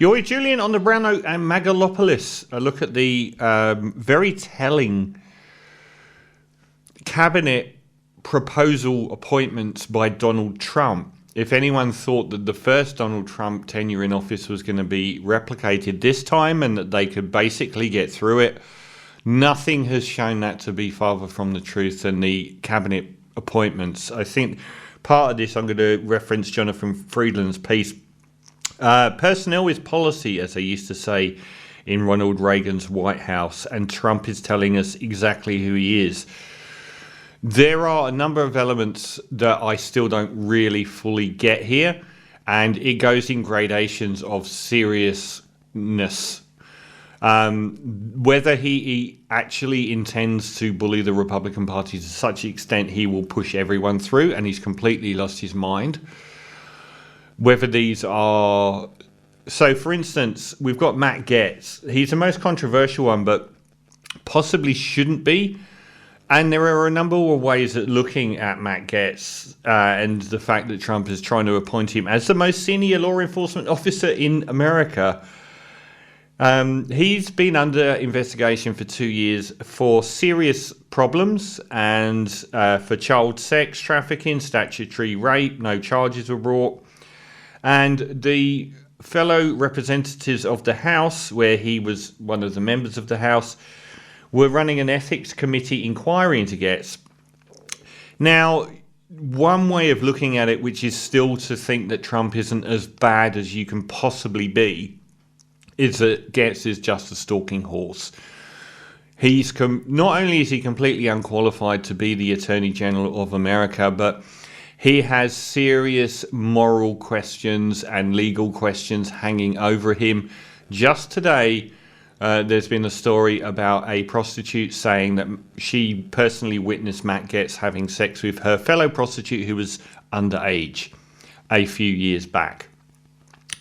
You're with Julian on the Brown Note and MAGALOPOLIS. A look at the very telling cabinet proposal appointments by Donald Trump. If anyone thought that the first Donald Trump tenure in office was going to be replicated this time and that they could basically get through it, nothing has shown that to be farther from the truth than the cabinet appointments. I think part of this, I'm going to reference Jonathan Friedland's piece. Personnel is policy, as they used to say in Ronald Reagan's White House, and Trump is telling us exactly who he is. There are a number of elements that I still don't really fully get here, and it goes in gradations of seriousness. Whether he actually intends to bully the Republican Party to such an extent he will push everyone through and he's completely lost his mind. Whether these are... So, for instance, we've got Matt Gaetz. He's the most controversial one, but possibly shouldn't be. And there are a number of ways at looking at Matt Gaetz and the fact that Trump is trying to appoint him as the most senior law enforcement officer in America. He's been under investigation for 2 years for serious problems and for child sex trafficking, statutory rape. No charges were brought. And the fellow representatives of the House, where he was one of the members of the House, were running an ethics committee inquiry into Gaetz. Now, one way of looking at it, which is still to think that Trump isn't as bad as you can possibly be, is that Gaetz is just a stalking horse. He's not only is he completely unqualified to be the Attorney General of America, but he has serious moral questions and legal questions hanging over him. Just today, there's been a story about a prostitute saying that she personally witnessed Matt Gaetz having sex with her fellow prostitute who was underage a few years back.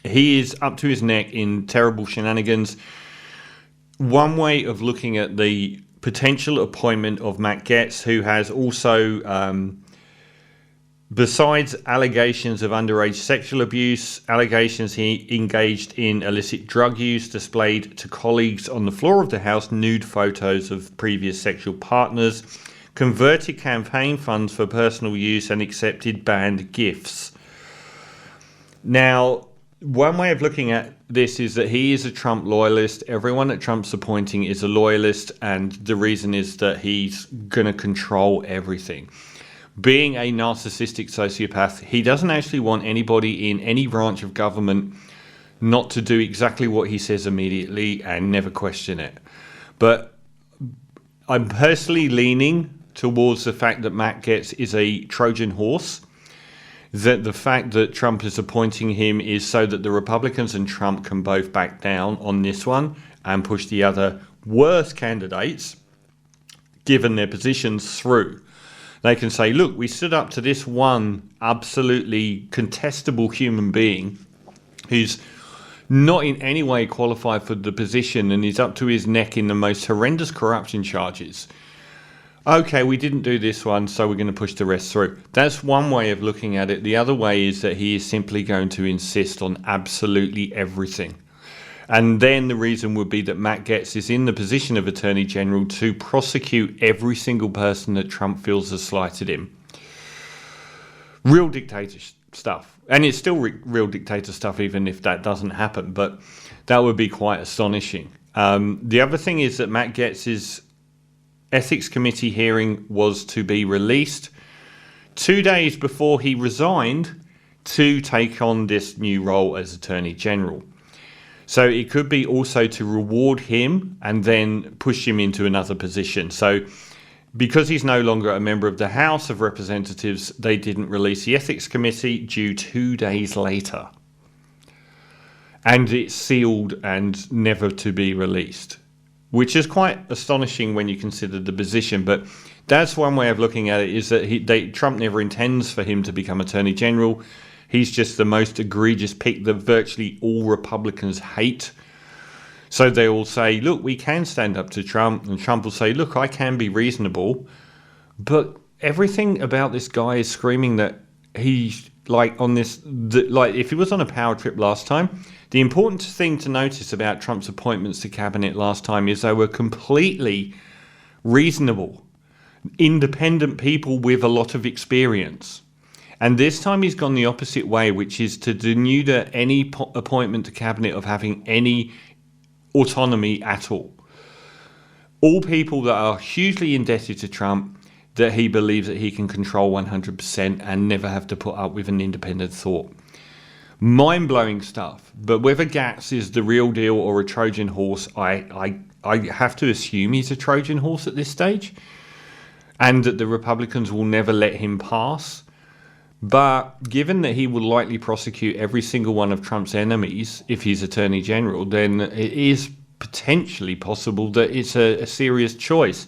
He is up to his neck in terrible shenanigans. One way of looking at the potential appointment of Matt Gaetz, who has also... besides allegations of underage sexual abuse, allegations he engaged in illicit drug use, displayed to colleagues on the floor of the House nude photos of previous sexual partners, converted campaign funds for personal use, and accepted banned gifts. Now, one way of looking at this is that he is a Trump loyalist. Everyone that Trump's appointing is a loyalist, and the reason is that he's going to control everything. Being a narcissistic sociopath, he doesn't actually want anybody in any branch of government not to do exactly what he says immediately and never question it. But I'm personally leaning towards the fact that Matt Gaetz is a Trojan horse, that the fact that Trump is appointing him is so that the Republicans and Trump can both back down on this one and push the other worst candidates, given their positions, through. They can say, look, we stood up to this one absolutely contestable human being who's not in any way qualified for the position and is up to his neck in the most horrendous corruption charges. Okay, we didn't do this one, so we're going to push the rest through. That's one way of looking at it. The other way is that he is simply going to insist on absolutely everything. And then the reason would be that Matt Gaetz is in the position of Attorney General to prosecute every single person that Trump feels has slighted him. Real dictator stuff. And it's still real dictator stuff even if that doesn't happen. But that would be quite astonishing. The other thing is that Matt Gaetz's ethics committee hearing was to be released 2 days before he resigned to take on this new role as Attorney General. So it could be also to reward him and then push him into another position. So because he's no longer a member of the House of Representatives, they didn't release the Ethics Committee due 2 days later. And it's sealed and never to be released, which is quite astonishing when you consider the position. But that's one way of looking at it, is that Trump never intends for him to become Attorney General. He's just the most egregious pick that virtually all Republicans hate. So they will say, look, we can stand up to Trump. And Trump will say, look, I can be reasonable. But everything about this guy is screaming that he like on this, like if he was on a power trip last time, the important thing to notice about Trump's appointments to cabinet last time is they were completely reasonable, independent people with a lot of experience. And this time he's gone the opposite way, which is to denude any appointment to cabinet of having any autonomy at all. All people that are hugely indebted to Trump, that he believes that he can control 100% and never have to put up with an independent thought. Mind-blowing stuff. But whether Gaetz is the real deal or a Trojan horse, I have to assume he's a Trojan horse at this stage, and that the Republicans will never let him pass. But given that he will likely prosecute every single one of Trump's enemies if he's Attorney General, then it is potentially possible that it's a serious choice.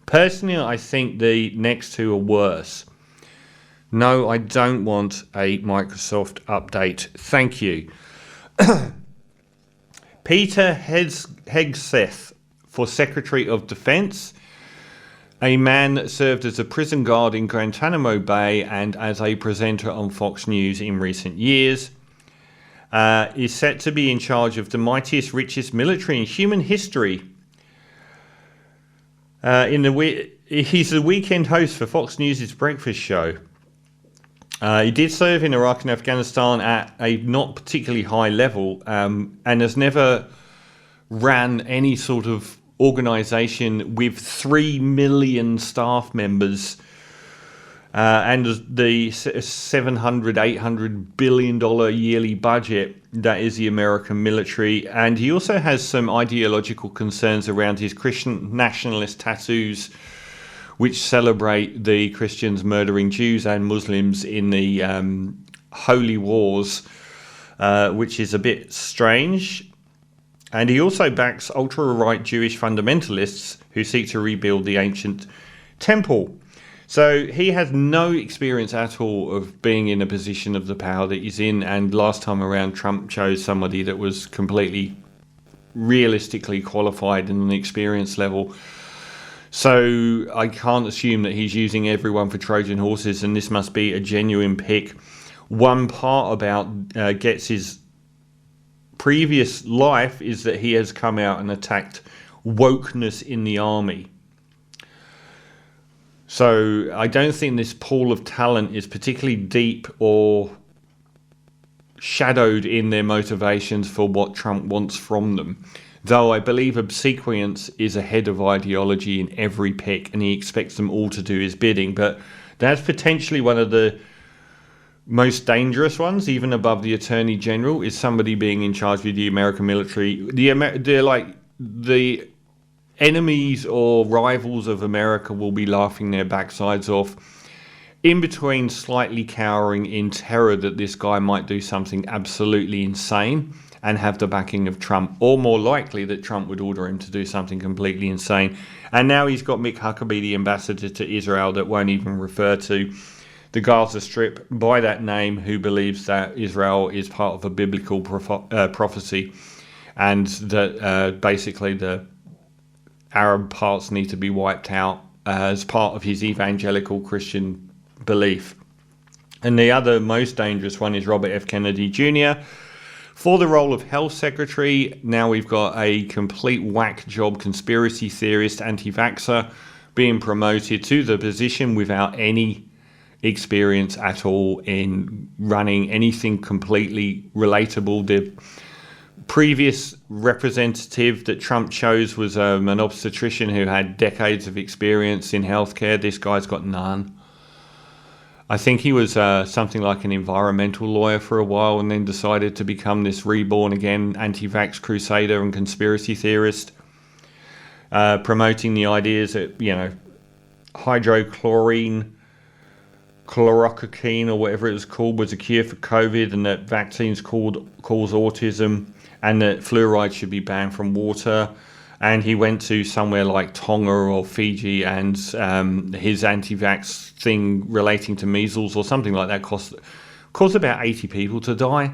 Personally, I think the next two are worse. No, I don't want a Microsoft update. Thank you. Peter Hegseth for Secretary of Defense, a man that served as a prison guard in Guantanamo Bay and as a presenter on Fox News in recent years, is set to be in charge of the mightiest, richest military in human history. He's the weekend host for Fox News' breakfast show. He did serve in Iraq and Afghanistan at a not particularly high level, and has never ran any sort of organization with 3 million staff members and the $700-800 billion yearly budget that is the American military. And he also has some ideological concerns around his Christian nationalist tattoos, which celebrate the Christians murdering Jews and Muslims in the holy wars, which is a bit strange. And he also backs ultra-right Jewish fundamentalists who seek to rebuild the ancient temple. So he has no experience at all of being in a position of the power that he's in. And last time around, Trump chose somebody that was completely realistically qualified in an experience level. So I can't assume that he's using everyone for Trojan horses, and this must be a genuine pick. One part about Gaetz's previous life is that he has come out and attacked wokeness in the army. So I don't think this pool of talent is particularly deep or shadowed in their motivations for what Trump wants from them. Though I believe obsequience is ahead of ideology in every pick, and he expects them all to do his bidding. But that's potentially one of the most dangerous ones, even above the Attorney General, is somebody being in charge with the American military. The enemies or rivals of America will be laughing their backsides off, in between slightly cowering in terror that this guy might do something absolutely insane and have the backing of Trump, or more likely that Trump would order him to do something completely insane. And now he's got Mick Huckabee, the ambassador to Israel, that won't even refer to the Gaza Strip by that name, who believes that Israel is part of a biblical prophecy, and that basically the Arab parts need to be wiped out as part of his evangelical Christian belief. And the other most dangerous one is Robert F. Kennedy Jr. For the role of health secretary. Now we've got a complete whack job conspiracy theorist, anti-vaxxer, being promoted to the position without any experience at all in running anything completely relatable. The previous representative that Trump chose was an obstetrician who had decades of experience in healthcare. This guy's got none. I think he was something like an environmental lawyer for a while, and then decided to become this reborn again anti-vax crusader and conspiracy theorist, promoting the ideas that, hydrochlorine, chloroquine, or whatever it was called, was a cure for COVID, and that vaccines cause autism, and that fluoride should be banned from water. And he went to somewhere like Tonga or Fiji, and his anti-vax thing relating to measles or something like that caused about 80 people to die.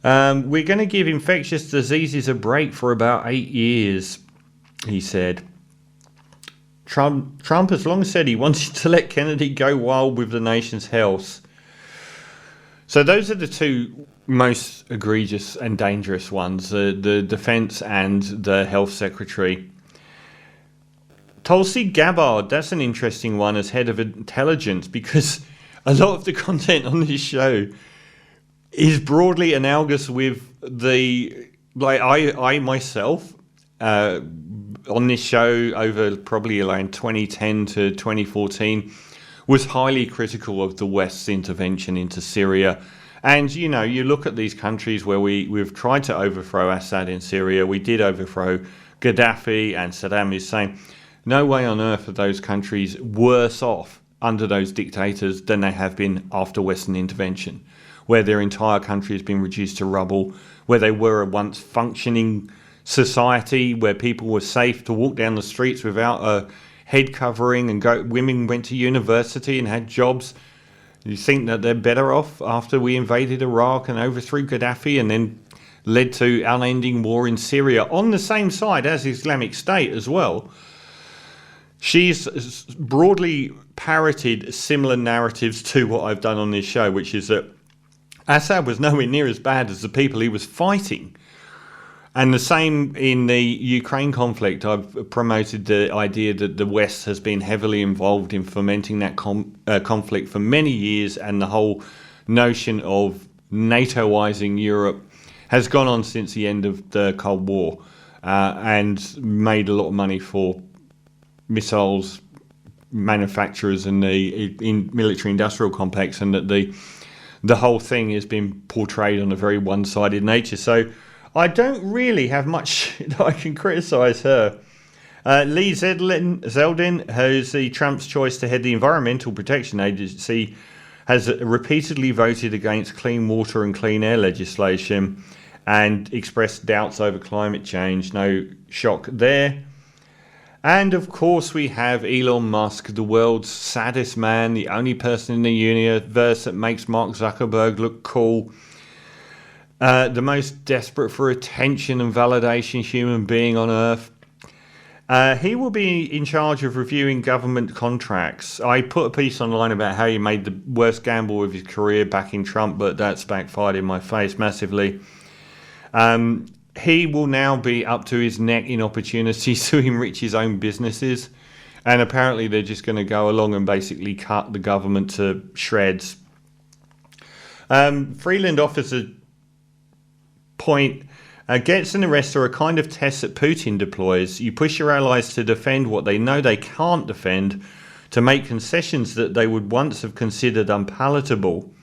We're going to give infectious diseases a break for about 8 years, he said. Trump has long said he wanted to let Kennedy go wild with the nation's health. So those are the two most egregious and dangerous ones, the defense and the health secretary. Tulsi Gabbard, that's an interesting one as head of intelligence, because a lot of the content on this show is broadly analogous with I myself, on this show over probably around 2010 to 2014, was highly critical of the West's intervention into Syria. And, you know, you look at these countries where we've tried to overthrow Assad in Syria. We did overthrow Gaddafi and Saddam Hussein. No way on earth are those countries worse off under those dictators than they have been after Western intervention, where their entire country has been reduced to rubble, where they were a once functioning society, where people were safe to walk down the streets without a head covering, and women went to university and had jobs. You think that they're better off after we invaded Iraq and overthrew Gaddafi and then led to unending war in Syria on the same side as Islamic State as well? She's broadly parroted similar narratives to what I've done on this show, which is that Assad was nowhere near as bad as the people he was fighting. And the same in the Ukraine conflict. I've promoted the idea that the West has been heavily involved in fomenting that conflict for many years, and the whole notion of NATOizing Europe has gone on since the end of the Cold War, and made a lot of money for missiles manufacturers and the military industrial complex, and that the whole thing has been portrayed on a very one-sided nature. So I don't really have much that I can criticise her. Lee Zeldin, who's the Trump's choice to head the Environmental Protection Agency, has repeatedly voted against clean water and clean air legislation and expressed doubts over climate change. No shock there. And of course we have Elon Musk, the world's saddest man, the only person in the universe that makes Mark Zuckerberg look cool. The most desperate for attention and validation human being on earth. He will be in charge of reviewing government contracts. I put a piece online about how he made the worst gamble of his career backing Trump, but that's backfired in my face massively. He will now be up to his neck in opportunities to enrich his own businesses. And apparently they're just going to go along and basically cut the government to shreds. Freeland offers a point. Gaetz and the rest are a kind of test that Putin deploys. You push your allies to defend what they know they can't defend, to make concessions that they would once have considered unpalatable.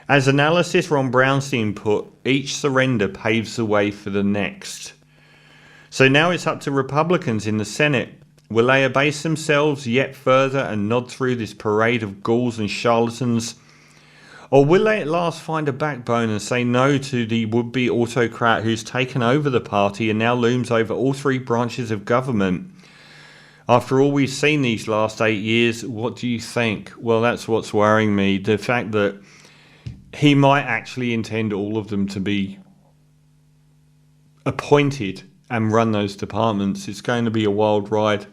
As analysis Ron Brownstein put, each surrender paves the way for the next. So now it's up to Republicans in the Senate. Will they abase themselves yet further and nod through this parade of ghouls and charlatans? Or will they at last find a backbone and say no to the would-be autocrat who's taken over the party and now looms over all three branches of government? After all we've seen these last 8 years, what do you think? Well, that's what's worrying me. The fact that he might actually intend all of them to be appointed and run those departments. It's going to be a wild ride.